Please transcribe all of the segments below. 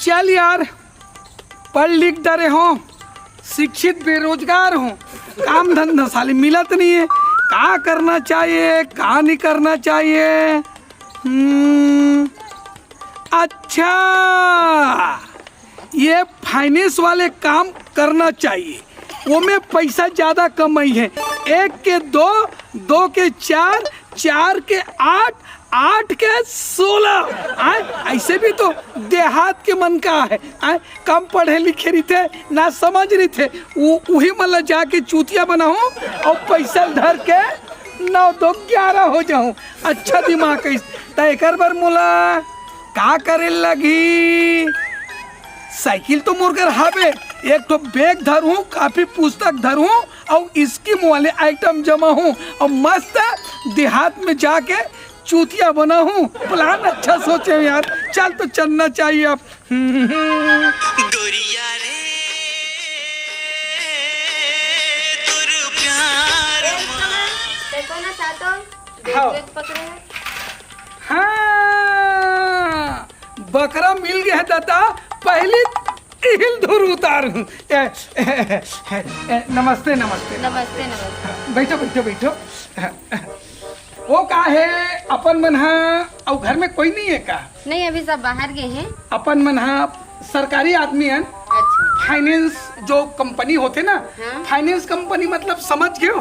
चल यार, पढ़ लिख डरे हो, शिक्षित बेरोजगार हो, काम धंधा साले मिलत नहीं है। क्या करना चाहिए, क्या नहीं करना चाहिए? अच्छा, ये फाइनेंस वाले काम करना चाहिए, वो में पैसा ज्यादा कमाई है। 1 के 2, 2 के 4, 4 के 8, 8 के 16। ऐसे भी तो देहात के मन का है। कम पढ़े लिखे रही थे, ना समझ रही थे, वही मतलब जाके चूतिया बनाऊं और पैसा धर के 9 2 11 हो जाऊं। अच्छा दिमाग है। तय कर बार मोला का करे लगी? साइकिल तो मोर घर हावे, एक तो बैग धरूं, काफी पुस्तक धरूं और स्कीम वाले आइटम जमा हूं और मस्त देहात में जाके चूतिया बना हूं। प्लान अच्छा सोचे यार, चल तो चलना चाहिए अब। गोरिया रे तुर प्यार देखो ना सातो हाँ। देख पकड़े। हाँ, बकरा मिल गया दादा, पहली हिल धुर उतार। नमस्ते नमस्ते। नमस्ते नमस्ते। बैठो बैठो बैठो। वो का है अपन मन हा, और घर में कोई नहीं है का? नहीं, अभी सब बाहर गए हैं। अपन मन हा सरकारी आदमी है। अच्छा। फाइनेंस जो कंपनी होते ना, हाँ। फाइनेंस कंपनी मतलब समझ गए हो?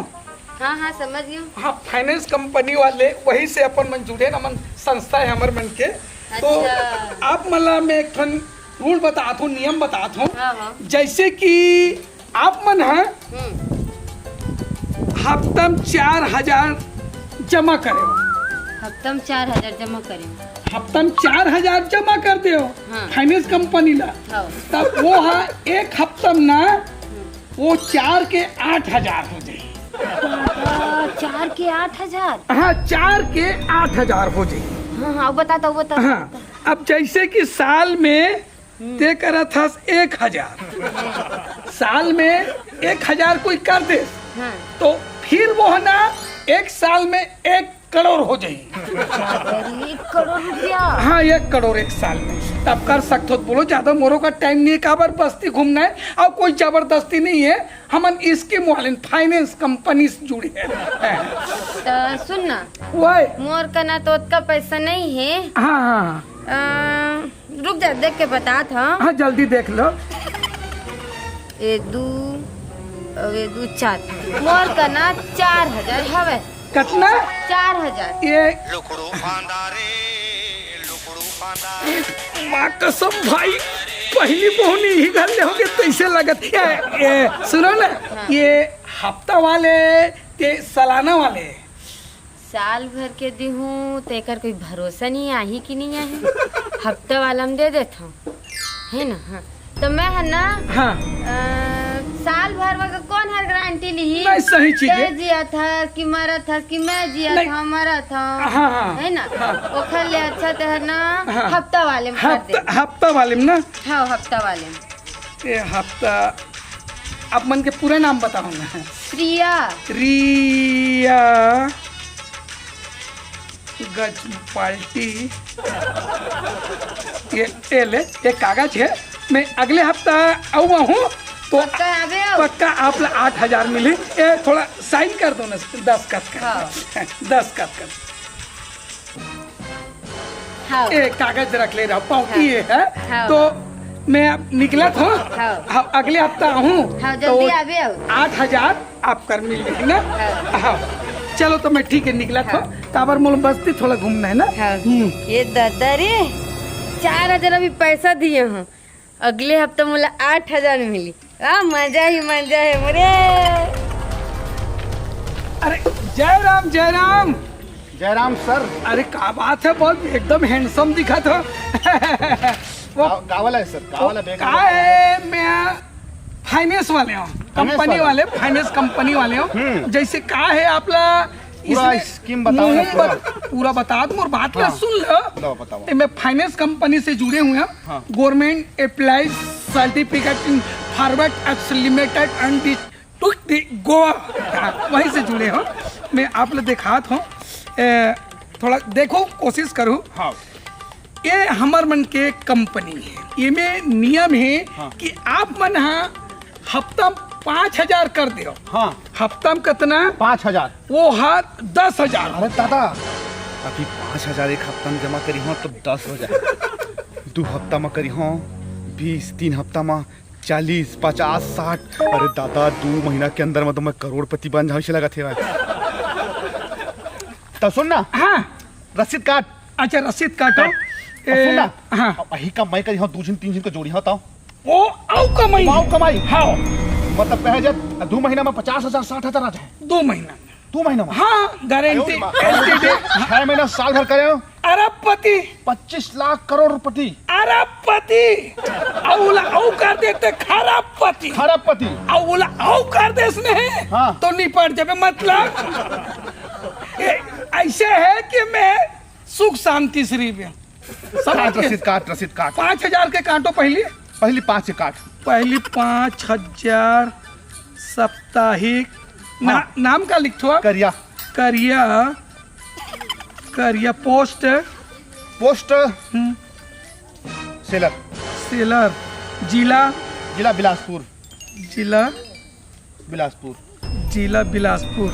हाँ हाँ समझ गई। हाँ, फाइनेंस कंपनी वाले वही से अपन मन जुड़े ना, मन संस्था है हमारे मन के। तो अच्छा। आप मतलब मैं एक रूल बताता हूँ, नियम बताता हूँ। हाँ हाँ। जैसे कि आप मन है हफ्ता में 4000 जमा करे हो। हफ्ता में 4000 जमा करें। हफ्ता में 4000 जमा कर दे हो हाँ। फाइनेंस कंपनी ला। हाँ। तब वो है एक हफ्ता में ना, वो 4 के 8000 हो जाए। 4 के 8000। हाँ, 4 के 8000 हो जाए। हाँ हाँ बताता हूँ बता। हाँ, अब जैसे कि साल में ते करा था 1000, साल में 1000 कोई कर दे हाँ। तो फिर वो है ना 1 साल में 1 करोड़ हो जाएगी। 1 करोड़ रुपया। हाँ, 1 करोड़ 1 साल में तब कर सकते हो। बोलो ज्यादा मोरों का टाइम नहीं है, काबर बस्ती घूमना है और कोई जबरदस्ती नहीं है। हम इसके वाले फाइनेंस कंपनी से जुड़े हैं। तो सुन ना, वही। मोर का ना तो उतना पैसा नहीं है। हाँ हाँ रुक जा, देख के बता था। हाँ, जल्दी देख लो। 1 2 2 4 मोर का ना 4000 हवे। कितना? 4000। ये लुकड़ू फांदा रे लुकड़ू फांदा। माँ कसम भाई, पहली बोहनी ही घर ले होगे तो ऐसे लगत। ये सुनो ना, ये हफ्ता वाले ये सालाना वाले? साल भर के दी हूँ तो एक कोई भरोसा नहीं आई कि नहीं आई। हफ्ता वाला में दे देता हूँ, है ना। हाँ, तो मैं है ना हाँ। साल भर वगैरह कौन हर गारंटी ली? नहीं, सही चीज है। जिया था कि मरा था कि मैं जिया था मरा था। हाँ हाँ है ना। हाँ। वो खल ले अच्छा तो है ना। हाँ। हफ्ता वाले में कर दे। हफ्ता वाले में ना? हाँ, हफ्ता वाले में। ये हफ्ता, आप मन के पूरा नाम बताओ ना। प्रिया। रिया गज पाल्टी। ये ले, ये कागज है। मैं अगले हफ्ता आऊँगा हूँ तो पक्का आवे हो? पक्का आप 8000 मिले। ये थोड़ा साइन कर दो ना, 10 कर। हाँ। 10 कर। हाँ। ये कागज रख ले रहा हूँ, पाउटी ये है। हाँ। तो मैं अब निकला था। हाँ। हाँ, अगले हफ्ता हूँ। हाँ, जल्दी आवे हो। 8000 आप कर मिल जाएगी ना। हाँ। हाँ, चलो तो मैं ठीक है निकला था। काबर मोल बस्ती थोड़ा घूमना है ना। हाँ। ये दादा रे 4000 अभी पैसा दिए हूँ, अगले हफ्ते मुझे 8000 मिली। मजा ही मजा है मोरे। अरे जय राम जय राम। जयराम सर। अरे क्या बात है, बहुत एकदम हैंडसम दिखा था। वो गावाला है सर, गावाला बेग का है, मैं फाइनेंस वाले हो, कंपनी वाले, फाइनेंस कंपनी वाले हो। जैसे का है आपला पूरा स्कीम बताओ ना पूरा बता दो और बात का सुन लो। बताओ। मैं फाइनेंस कंपनी से जुड़े हुए हैं। हाँ। Government applies certificate in forward apps limited and Goa, वहीं से जुड़े हो। मैं आप लोग दिखात हूँ, थोड़ा देखो, कोशिश करूँ। हाँ। ये हमार मन के कंपनी है, ये में नियम है हाँ। कि आप मन हफ्ता 5,000 कर दो। हाँ हफ्ता में कितना? 5,000। वो है 10,000। अरे दादा अभी 5,000 एक हफ्ता में जमा करी हूँ तो 10 हो जाए। 2 हफ्ता में करी हूँ 20, 3 हफ्ता में 40, 50, 60। अरे दादा 2 महीना के अंदर में तो मैं करोड़पति बन जाऊँ, लगा थे भाई। तब सुन ना, हाँ रसीद काट। अच्छा रसीद काटो। सुन ना, हाँ वही कमाई करी हूँ 2 दिन 3 दिन को जोड़ी होता हूँ। ओ आओ कमाई। वाओ कमाई। हाँ मतलब कहे जब 2 महीना में 50,000 60,000 आ जाए। 2 महीना में। 2 महीना में हाँ गारंटी। 6 महीना साल भर करे हो अरबपति। 25 लाख करोड़पति। अरबपति। औला औ कर देते खराबपति। खराबपति। औला औ कर दे इसने है हाँ। तो निपट जाए। मतलब ऐसे है कि मैं सुख शांति श्री में काट रसीद काट, रसीद काट। 5,000 के काटो। पहली 5 से काट। पहली 5,000 साप्ताहिक। नाम का लिखो? करिया। करिया पोस्ट सेलर। जिला बिलासपुर। जिला बिलासपुर।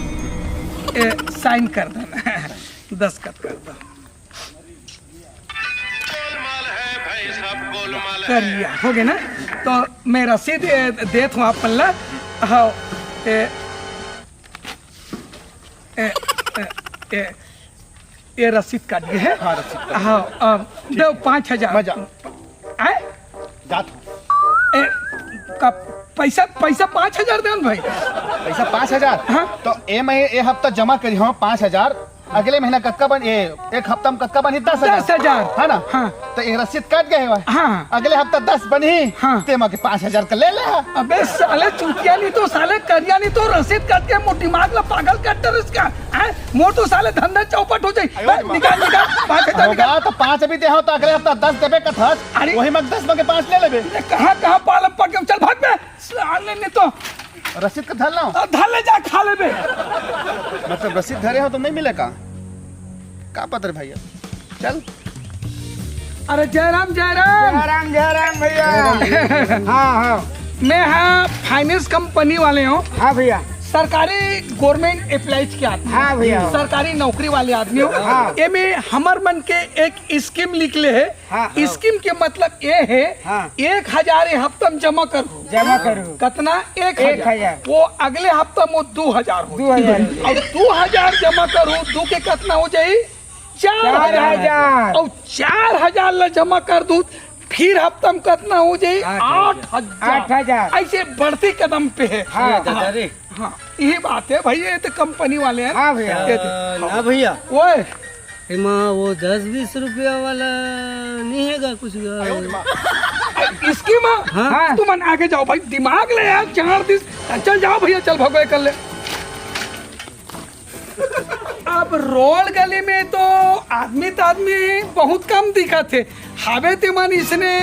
साइन कर देना। दस्तखत कर दो। करिया हो गया ना? तो मैं रसीद देता हूँ आप पल्ला। हाँ ये रसीद काट गए है। हाँ रसीद काट। हाँ दो 5,000। मजा आए जात का पैसा 5,000 दे भाई। पैसा 5,000। हाँ। तो ए हफ्ता जमा करी हूँ 5,000। अगले महीना कतका बन एक हफ्ता में कतका बनी 10,000 है ना? हाँ। तो एक रसीद कट गए है। हाँ। अगले हफ्ता 10 बनी। हाँ। ते के 5,000 का ले ले। अबे साले चुतिया नहीं तो साले करिया नहीं तो रसीद काट के मोटी दिमाग ला पागल कर इसका है। मोटो साले धंधा चौपट हो जाए। निकाल 5,000 होगा तो 5 अभी दे हो तो अगले हफ्ता 10 देबे का था। अरे वही में 10 में 5 ले लेबे। कहाँ पालम पड़ के चल भाग में साले नहीं तो रसीद का धर लो। धर ले जा खा लेबे। मतलब रसीद धरे हो तो नहीं मिलेगा का पत्र भैया। चल अरे जयराम भैया। हाँ मैं फाइनेंस कंपनी वाले हूँ। हाँ भैया। सरकारी गवर्नमेंट अप्लाइज के आदमी। हाँ भैया। सरकारी नौकरी वाले आदमी हो। हाँ। ये में हमर मन के एक स्कीम निकले है। हाँ। स्कीम के मतलब ये है। हाँ। 1,000 हफ्ता में जमा करो। कितना? 1,000। वो अगले हफ्ता में 2,000 हो। 2,000। और 2,000 जमा करो 2 के कितना हो जाये? 4,000। और 4,000 ला जमा कर दूँ फिर हफ्ता में कितना हो जाये? 8,000। ऐसे बढ़ते कदम पे है। हाँ यही बात है भैया। ये तो कंपनी वाले हैं। हाँ भैया। ना भैया वो वो 10-20 रुपया वाला नहीं है कुछ? इसकी माँ। हाँ। तुम आगे जाओ भाई, दिमाग ले यार 4 दिन। चल जाओ भैया, चल भगवे कर ले। अब रोड गली में तो आदमी बहुत कम दिखा थे। हावे ते मन इसने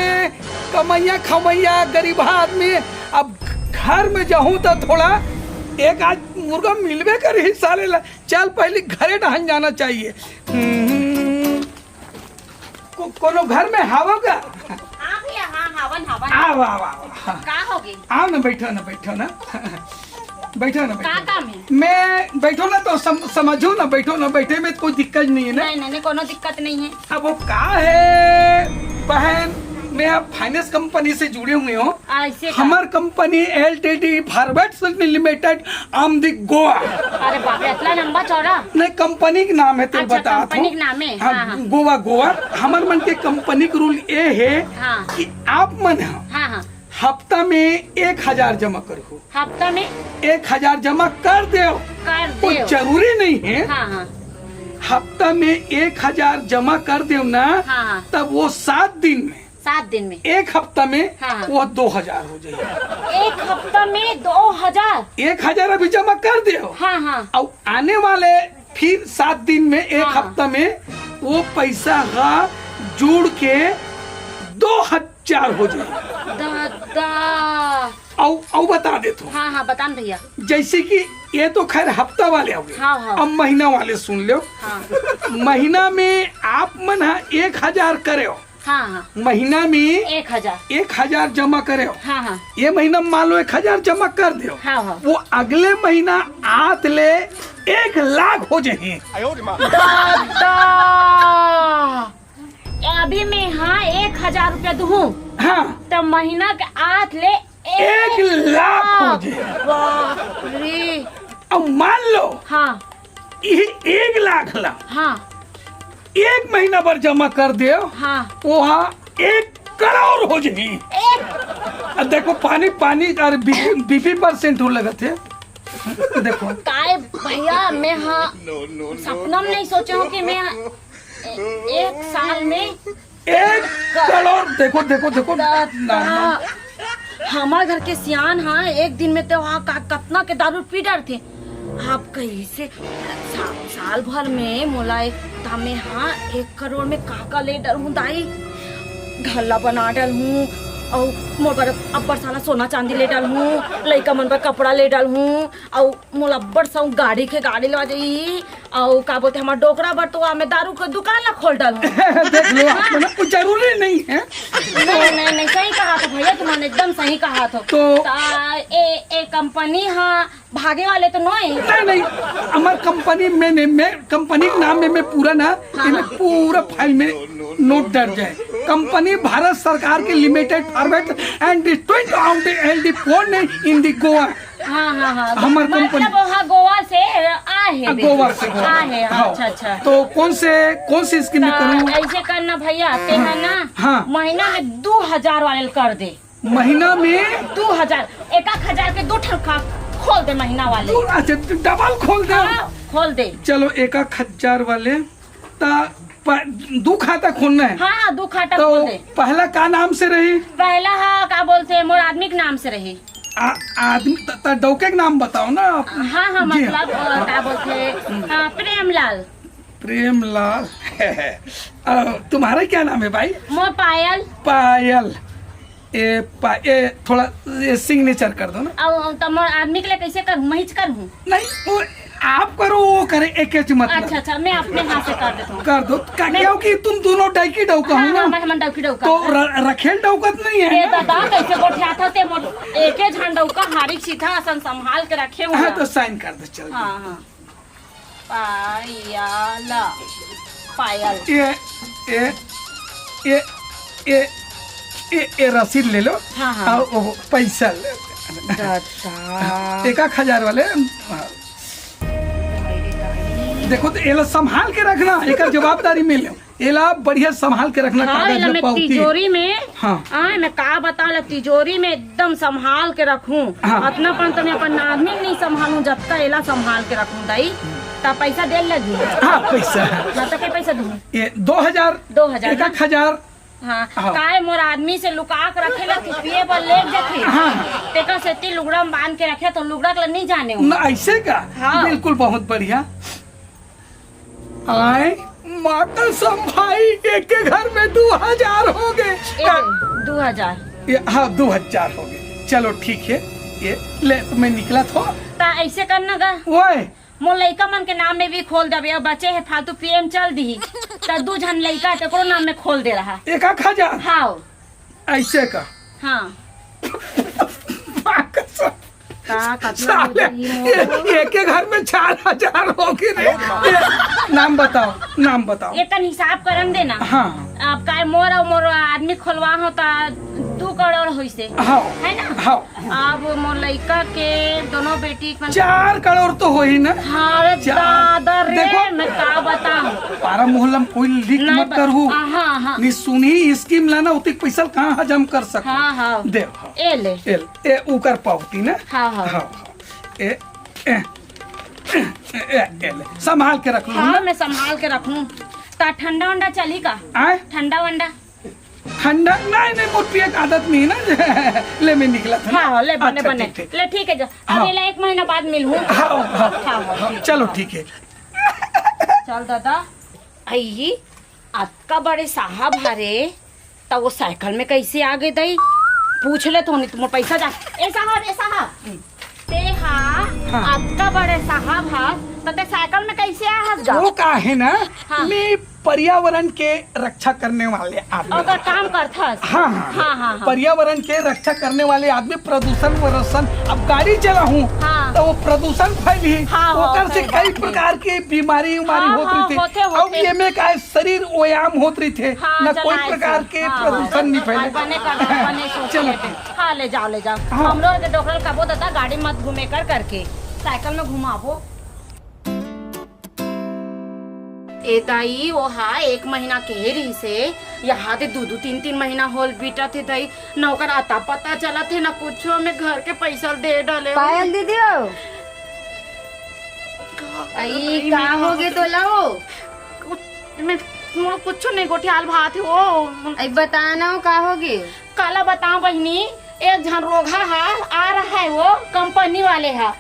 कमैया खमैया गरीब आदमी। अब घर में जाऊं तो थोड़ा एक आज मुर्गा मिलवे कर ही साले ला। चल पहले घरे ढहन जाना चाहिए। कोनो घर में हवा का? हाँ भैया, हाँ हवन हवन। आओ का हो गई? आओ ना, बैठो ना बैठो ना। का काम है? मैं बैठो ना तो समझो ना। बैठो ना, बैठे में कोई दिक्कत नहीं है ना? नहीं कोनो दिक्कत नहीं है। अब वो का है बहन, मैं अब फाइनेंस कंपनी से जुड़े हुए हूँ। ऐसे का? हमार कंपनी LTD फॉरवर्ड्स लिमिटेड आमदी गोवा। अरे बाप रे, इतना लंबा चौड़ा? नहीं कंपनी का नाम है तो अच्छा, बता कंपनी का नाम है। हाँ, हाँ। गोवा। हमार मन के कंपनी का रूल ये है। हाँ। कि आप मन हाँ। हफ्ता में 1,000 जमा करो। हफ्ता में 1,000 जमा कर दो। कोई जरूरी नहीं है। हाँ। हफ्ता में 1,000 जमा कर दो ना। हाँ। तब वो 7 दिन में एक हफ्ता में हाँ। वो 2,000 हो जाएगा। एक हफ्ता में 2,000? 1,000 अभी जमा कर दो। हाँ। और आने वाले फिर 7 दिन में एक हाँ। हफ्ता में वो पैसा का जोड़ के 2,000 हो जाएगा। और बता देता हूँ। हाँ बता भैया। जैसे कि ये तो खैर हफ्ता वाले हो गए। हाँ। अब महीना वाले सुन लो। हाँ। महीना में आप मन 1,000 करे हो हाँ हाँ महीना में 1000। 1000 जमा करे हो। हाँ हाँ ये महीना मान लो 1000 जमा कर दो। हाँ हाँ वो अगले महीना आत ले 1 लाख हो जाए। दादा अभी मैं हाँ 1000 रुपया दूँ हाँ तो महीना के आठ ले 1 लाख हो जाए। बाप रे। अब मान लो हाँ ये 1 लाख ला हाँ 1 महीना भर जमा कर दे, हाँ वहाँ 1 करोड़ हो जाए। अब देखो पानी पानी और BP% हो लगा थे। देखो काय भैया मैं हाँ सपना में नहीं सोचा हूँ कि मैं 1 साल में 1 करोड़। देखो देखो देखो ना, हमारे घर के सियान हाँ एक दिन में तो वहाँ कतना के दारू पी डर थे। आप कैसे साल भर में मोला में हाँ 1 करोड़ में काका ले डर हूँ दाई घल्ला बना डल हूँ और मोर पर अब्बर साला सोना चांदी ले डाल हूँ, लइका मन पर कपड़ा ले डाल हूँ और मोला अब्बर सा गाड़ी लगा जाई और का बोलते हमार डोकरा बर तो मैं दारू का दुकान ला खोल डाल हूँ। देख लो मतलब कुछ जरूरी नहीं है। नहीं नहीं सही कहा था भैया, तुमने एकदम सही कहा था। तो ए कंपनी हाँ भागे वाले तो नहीं हमार कंपनी में कंपनी के नाम में मैं पूरा ना इन्हें पूरा फाइल में नोट दर्ज जाए। कंपनी भारत सरकार की लिमिटेड प्राइवेट एंड डिपोर्ट इन दी गोवा। हाँ हाँ हाँ हमार कंपनी मतलब वहाँ गोवा से आहे गोवा से आहे। हाँ। अच्छा अच्छा तो कौन सी स्कीम में करूँ? ऐसे करना भैया ते है ना हाँ। महीना में 2000 वाले कर दे। महीना में 2000 1000 के 2 ठरखा खोल दे महीना वाले। अच्छा डबल खोल दे। हाँ, खोल दे। चलो 1000 वाले ता 2 खाता खोलना है। हाँ 2 खाता तो खोल दे। पहला का नाम से रही? पहला हाँ का बोलते हैं मोर आदमी के नाम से रही। आदमी डौके के नाम बताओ ना। हाँ हाँ मतलब क्या बोलते हैं प्रेमलाल। प्रेमलाल तुम्हारा क्या नाम है भाई? मोर पायल। पायल ए थोड़ा सिग्नेचर कर दो ना। अब तो मोर आदमी के लिए कैसे करूँ? मैं ही करूँ? नहीं वो आप करो वो करे एक मतलब। अच्छा अच्छा मैं अपने हाथ से कर देता हूँ। कर दो क्योंकि तुम दोनों डाइकी डौका हो ना। मैं डौकी डौका तो रखेल डौकत नहीं है। ये दादा कैसे गोठिया था ते मोर एके झंडा का हारी सीधा आसन संभाल के रखे हुए। हाँ तो साइन कर दो चल। हाँ हाँ पायल पायल ये रसीद ले लो। हाँ हाँ और पैसा ले। दादा 1000 वाले देखो तो एला संभाल के रखना, एक जवाबदारी मिले। एला बढ़िया संभाल के रखना। हाँ कागज में पावती तिजोरी में। हाँ मैं का बता तिजोरी में एकदम संभाल के रखूं। हाँ। अपना पन तो मैं अपन आदमी नहीं संभालूं जब तक एला संभाल के रखूं दाई तब पैसा दे लगी। हाँ पैसा हाँ तो क्या पैसा दूं? ये 2000 2000 1000। हाँ हाँ। काय मोर आदमी से लुका के रखेला कि पिए पर ले जाते। हाँ। तेका से लुगड़ा में बांध के रखे तो लुगड़ा के नहीं जाने हो। ना ऐसे का। हाँ। बिल्कुल बहुत बढ़िया। आए माता भाई एक के घर में 2000 हो गए। 2000 हाँ 2000 हो गए। चलो ठीक है ये ले मैं निकला था। ता ऐसे करना गा ओए मोर लइका मन के नाम में भी खोल देबे। अब बचे है फालतू पीएम चल दी तो 2 जन लइका तेको नाम में खोल दे रहा। 1000 हाँ ऐसे का। हाँ साले एक के घर में 4000 हो गए। नाम बताओ। ये तन हिसाब करन देना। हाँ अब काय मोर और मोर आदमी खोलवा हो ता 2 करोड़ होई से हाँ है ना। हाँ अब मोर लइका के दोनों बेटी के 4 करोड़ तो हो ही ना। हाँ रे दादा रे देखो। मैं का बताऊं। पारा मोहल्ला में कोई लीक नहीं मत करहू। हाँ हाँ नहीं सुनी स्कीम लाना उतनी पैसा कहाँ हजम कर सको। हाँ हाँ दे ए ले ए उकर पावती ना। हाँ हाँ हाँ ए ले संभाल के रख लो हाँ ना। मैं संभाल के रखूं। ता ठंडा वंडा चली का? आए ठंडा वंडा ठंडा नहीं मोर पिए की आदत नहीं है ना। ले मैं निकला था ना। हाँ ले बने अच्छा, बने ठीक। ले ठीक है जा हाँ। अभी 1 महीना बाद मिलूं। हाँ हाँ हाँ चलो ठीक है। चल दादा आई अक्का बड़े साहब हरे तब वो साइकिल में कैसे आ गए दई पूछ ले तो नहीं तुम पैसा जा। ए साहब ते हाँ। अक्का बड़े साहब हा ते साइकिल में कैसे आहत गा? वो का है ना, हाँ। मैं पर्यावरण के रक्षा करने वाले आदमी। अगर काम करथस। हाँ हाँ, हाँ। पर्यावरण के रक्षा करने वाले आदमी प्रदूषण वरसन अब गाड़ी चला हूँ हाँ। तो वो प्रदूषण फैली, हाँ, ओकर से फैल कई जाती। प्रकार की बीमारी हाँ, होत हाँ, रही होते, थे। अब होते। ये में का शरीर व्यायाम होत रही थे, हाँ, न चला कोई ऐसे। प्रकार के हाँ, प्रदूषण नहीं फैले। बने सोच चलो। लेते। हाँ ले जाओ ले जाओ। हाँ। हम लोग के डॉक्टर का बोलता था गाड़ी मत घूमे करके साइकिल में घुमावो। ए ताई वो हाँ 1 महीना के रही से यहाँ ते 2-3 महीना होल बीटा थे ताई न ओकर आता पता चला थे न कुछो में घर के पैसा दे डाले। पायल दीदी हो आई का हो गए तो लाओ मैं कुछ नहीं गोठियाल भात है वो आई बताना हो का हो गए काला बताओ बहनी। एक झन रोगा है आ रहा है वो कंपनी वाले है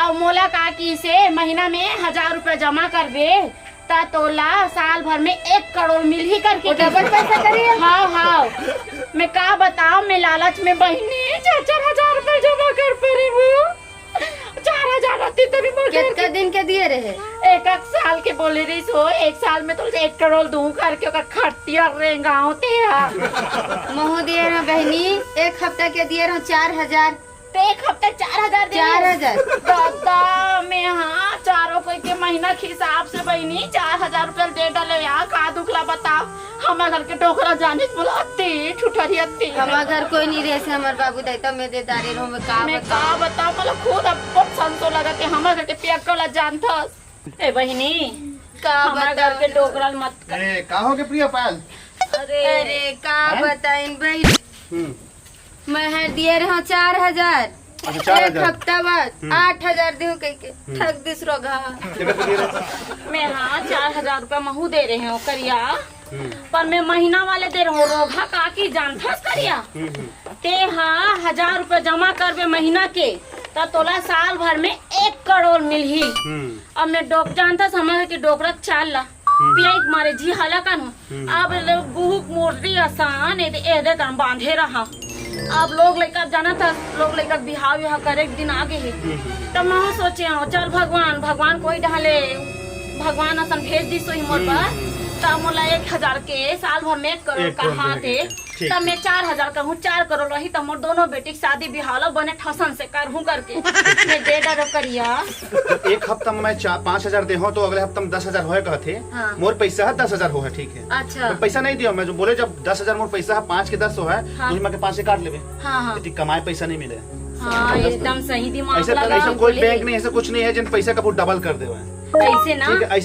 और मोला का की से महीना में 1000 रुपया जमा कर दे ता तोला साल भर में 1 करोड़ मिल ही करके डबल पैसा करिए। हाँ हाँ मैं का बताओ मैं लालच में बहनी 4-4 हजार रुपया जमा कर पड़ी वो 4000 आती तभी कितना दिन के दिए रहे 1 साल के बोले रही सो 1 साल में तो 1 करोड़ दूं करके ओकर खटिया रेंगाओ ते महू दिए रहो बहनी 1 हफ्ता के दिए रहो 4000 तो 1 हफ्ते 4000 दे 4000 दादा मैं हाँ चारों कोई के महीना के हिसाब से बहनी 4000 रुपया दे डाले यहाँ का दुखला बताओ हमारे घर के डोकरा जाने बुलाती ठुठरियती हमार घर कोई नहीं रहे से हमार बाबू दैता में दे दारे रहो मैं का बताओ मतलब खुद अब बहुत संतो लगा के हमारे घर के पियक कोला जानता ए बहनी का हमारे घर के डोकरा मत कर। अरे का हो गया प्रिया पायल? अरे का बताइन भाई मैं हर दिए रहो 4000 अच्छा, 4000 1 हफ्ता बाद 8000 दे कह के ठग दिस रोगा मैं हाँ 4000 रुपया महू दे रहे हो करिया पर मैं महीना वाले दे रहा हूँ रोगा का की जानता करिया ते हाँ 1000 रुपया जमा करबे महीना के तब तोला साल भर में 1 करोड़ मिल ही। अब मैं डॉक जानता समझ के डोकरा चाल ला पिया मारे जी हाला कानू अब बुहुक मोटी आसान एदे कर बांधे रहा। अब लोग लेकर जाना था लोग लेकर बिहाव विहाव करे एक दिन आगे है तब मैं सोचे चल भगवान कोई डाले भगवान असन भेज दी सोई मोर पर तब मोला 1000 के साल भर में 1 करोड़ कहा थे तब मैं 4000 कहूँ 4 करोड़ रही तब मोर दोनों बेटी शादी बिहाव बने ठसन से करहूँ करके मैं दे डर करिया। 1 हफ्ता में मैं 5000 दे हो तो अगले हफ्ता में 10,000 होए कहते हाँ। मोर पैसा है 10,000 हो है ठीक है। अच्छा तो पैसा नहीं दियो मैं जो बोले जब 10,000 मोर पैसा है 5 के 10 हो है हाँ। तो मैं के 5 से काट लेबे हाँ हाँ इतनी कमाए पैसा नहीं मिले। हाँ एकदम सही दिमाग ऐसा लगा ऐसा कोई बैंक नहीं ऐसा कुछ नहीं है जिन पैसा का डबल कर दे ऐसे ना ठीक है।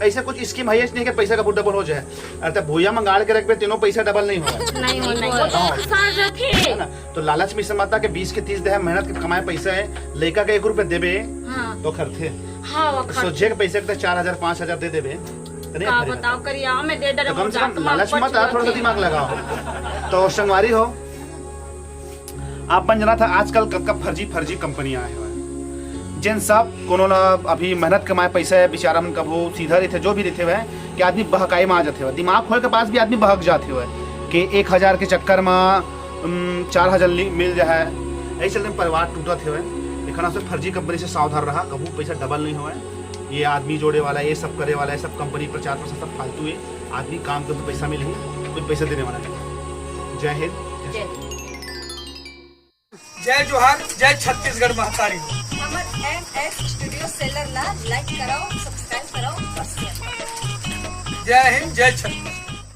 ऐसा कुछ स्कीम है नहीं कि पैसा का डबल हो जाए अरे भूया मंगाड़ के रख तीनों पैसा डबल नहीं हो नहीं हो नहीं वो तो साझा थे है ना। तो लालच में समझता कि 20 के 30 दे मेहनत के कमाए पैसा है लेका के 1 रुपया देबे हाँ तो खर्चे हाँ वो खर्च सोचे के पैसे के 4000 5000 दे देबे का बताओ करिया मैं दे डर तो कम से कम लालच मत आ थोड़ा सा दिमाग लगाओ। तो संगवारी हो आप बन जाना था आजकल कब फर्जी कंपनियां आए हुए जिन सब कोनो ना अभी मेहनत कमाए पैसा है बेचारा मन कब वो सीधा रहते जो भी रहते हुए कि आदमी बहकाई में आ जाते हुए दिमाग खोल के पास भी आदमी बहक जाते हुए कि 1000 के चक्कर में 4000 मिल जाए ऐसे चलते परिवार टूटा थे हुए लेकिन आपसे फर्जी कंपनी से सावधान रहा कभी पैसा डबल नहीं हुआ ये आदमी जोड़े वाला ये सब करे वाला है सब कंपनी प्रचार प्रसार सब फालतू है आदमी काम करते पैसा मिले कोई पैसा देने वाला नहीं। जय हिंद जय जोहार जय छत्तीसगढ़ महतारी। हमर MS स्टूडियो सेलर ला लाइक कराओ सब्सक्राइब कराओ बस जय हिंद जय छत्तीसगढ़।